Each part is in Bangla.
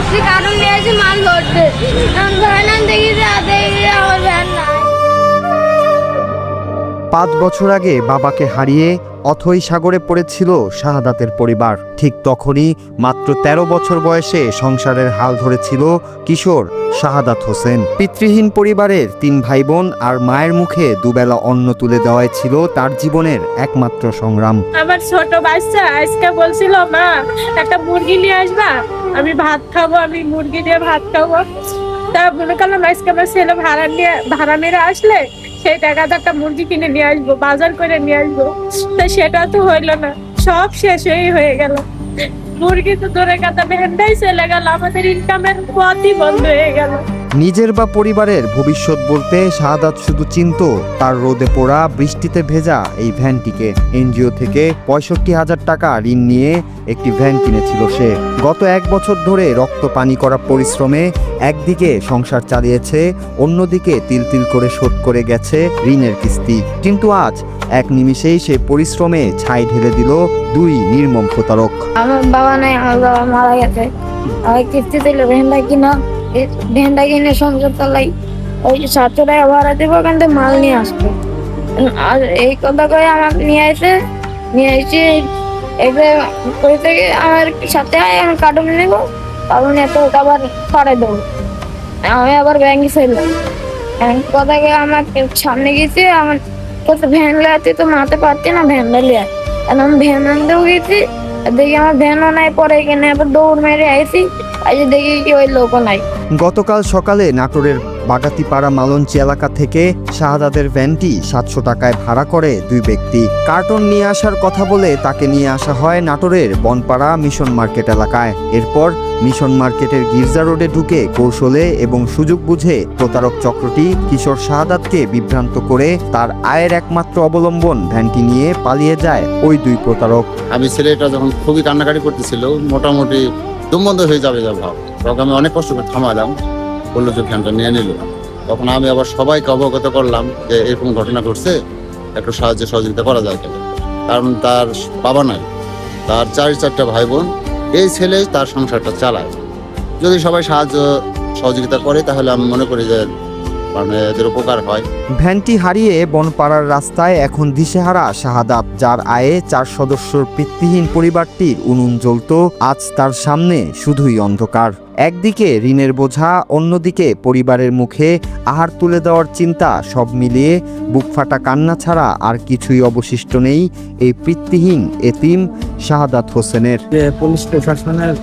আসছি, কারণ নিয়ে আসি মাল ধরতে। ভ্যান দেখি যে আমার ভ্যান নাই। 5 বছর আগে বাবাকে হারিয়ে অথই সাগরে পড়েছিল শাহাদাতের পরিবার। ঠিক তখনই মাত্র 13 বছর বয়সে সংসারের হাল ধরেছিল কিশোর শাহাদাত হোসেন। পিতৃহীন পরিবারের 3 ভাই বোন আর মায়ের মুখে দুবেলা অন্ন তুলে দেওয়াই ছিল তার জীবনের একমাত্র সংগ্রাম। আমার ছোট বাচ্চা আজকে বলছিল, মা একটা মুরগি নিয়ে আসবা, আমি ভাত খাবো, আমি মুরগি দিয়ে ভাত খাবো। তা মনে করলাম আজকে আমার ছেলে ভাড়া মেরে আসলে সেই টাকাতে একটা মুরগি কিনে নিয়ে আসবো, বাজার করে নিয়ে আসবো। তা সেটা তো হইলো না, সব শেষ হয়ে গেল। মুরগি তো দূরে কথা, ভ্যানটাই চলে গেল, আমাদের ইনকামের পথই বন্ধ হয়ে গেল। নিজের বা পরিবারের ভবিষ্যৎ বলতে শাহাদাত শুধু চিনত তার রোদে পোড়া বৃষ্টিতে ভেজা এই ভ্যানটিকে। এনজিও থেকে 65,000 টাকা ঋণ নিয়ে একটি ভ্যান কিনেছিল সে। গত 1 বছর ধরে রক্ত পানি করা পরিশ্রমে একদিকে সংসার চালিয়েছে, অন্যদিকে তিল তিল করে শোধ করে গেছে ঋণের কিস্তি। কিন্তু আজ এক নিমিষেই সে পরিশ্রমে ছাই ঢেলে দিল 2 নির্মম প্রতারক। আমার বাবা নাই, আমার বাবা মারা গেছে। আমি কিস্তি দিলে ভ্যানটা কিনে সংসার চালাই। ওই 700 টাকা ভাড়া দেবো, ওখান থেকে মাল নিয়ে আসবে। আর এই কথা করে আমাকে নিয়ে এসে এবারে কই থেকে আমার সাথে আমি কার্টুন নেবো, কারণ এত আবার পাড়াই দেবো। আমি আবার ব্যাংকে ছিলাম, কথা আমাকে সামনে গেছি, আমার ভ্যান লাগাতে তো মাতে পারছি না, ভ্যান লিয়ে এখন ভ্যান আনতেও গেছি, দেখি আমার ভ্যানও নাই। পরে এখানে আবার দৌড় মেরে আইছি, আজ দেখি কি ওই লোকও নাই। গতকাল সকালে নাটোরের বাগাতিপাড়া মালঞ্চি এলাকা থেকে শাহাদাতের ভ্যানটি 700 টাকায় ভাড়া করে 2 ব্যক্তি। কার্টন নিয়ে আসার কথা বলে তাকে নিয়ে আসা হয় নাটোরের বনপাড়া মিশন মার্কেট এলাকায়। এরপর মিশন মার্কেটের গির্জা রোডে ঢুকে কৌশলে এবং সুযোগ বুঝে প্রতারক চক্রটি কিশোর শাহাদাতকে বিভ্রান্ত করে তার আয়ের একমাত্র অবলম্বন ভ্যানটি নিয়ে পালিয়ে যায় ওই 2 প্রতারক। আমি ছেলেটা যখন খুবই কান্নাকাটি করতেছিল, মোটামুটি দম বন্ধ হয়ে যাবে যা ভাব, তখন আমি অনেক কষ্ট করে থামালাম, বললো যে ভ্যানটা নিয়ে নিল। তখন আমি আবার সবাইকে অবগত করলাম যে এরকম ঘটনা ঘটছে, একটু সাহায্য সহযোগিতা করা যায় কেন। কারণ তার বাবা নাই, তার 4 ভাই বোন, এই ছেলে তার সংসারটা চালায়। যদি সবাই সাহায্য সহযোগিতা করে তাহলে আমি মনে করি যে মানে এদের উপকার হয়। ভ্যানটি হারিয়ে বনপাড়ার রাস্তায় এখন দিশেহারা শাহাদাত, যার আয়ে 4 সদস্যর পিতৃহীন পরিবারটির উনুন জ্বলত আজ তার সামনে শুধুই অন্ধকার। একদিকে ঋণের বোঝা, অন্যদিকে পরিবারের মুখে আহার তুলে দেওয়ার চিন্তা, সব মিলিয়ে বুকফাটা কান্না ছাড়া আর কিছুই অবশিষ্ট নেই এই পিতৃহীন এতিম শাহাদাত হোসেনের। পুলিশ প্রশাসনের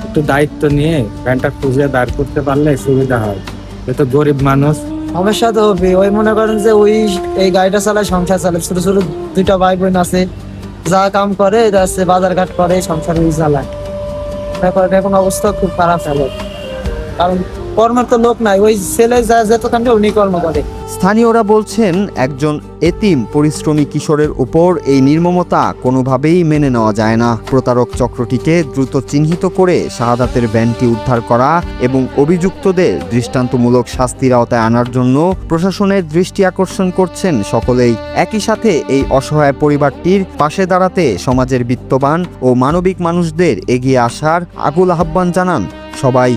একটু দায়িত্ব নিয়ে ভ্যানটা খুঁজে দাঁড় করতে পারলে সুবিধা হয়। তো গরিব মানুষ, সমস্যা তো হবে। ওই মনে করেন যে ওই এই গাড়িটা চালায়, সংসার চালায়, ছোট ছোট 2টা ভাই বোন আছে, যা কাম করে যাচ্ছে, বাজার ঘাট করে, সংসার চালায়। এখন অবস্থা খুব খারাপ হবে, কারণ কর্মের তো লোক নাই, ওই ছেলে যা যেতখান উনি কর্ম করে। স্থানীয়রা বলছেন, একজন এতিম পরিশ্রমী কিশোরের উপর এই নির্মমতা কোনোভাবেই মেনে নেওয়া যায় না। প্রতারক চক্রটিকে দ্রুত চিহ্নিত করে শাহাদাতের ভ্যানটি উদ্ধার করা এবং অভিযুক্তদের দৃষ্টান্তমূলক শাস্তির আওতায় আনার জন্য প্রশাসনের দৃষ্টি আকর্ষণ করছেন সকলেই। একই সাথে এই অসহায় পরিবারটির পাশে দাঁড়াতে সমাজের বিত্তবান ও মানবিক মানুষদের এগিয়ে আসার আকুল আহ্বান জানান সবাই।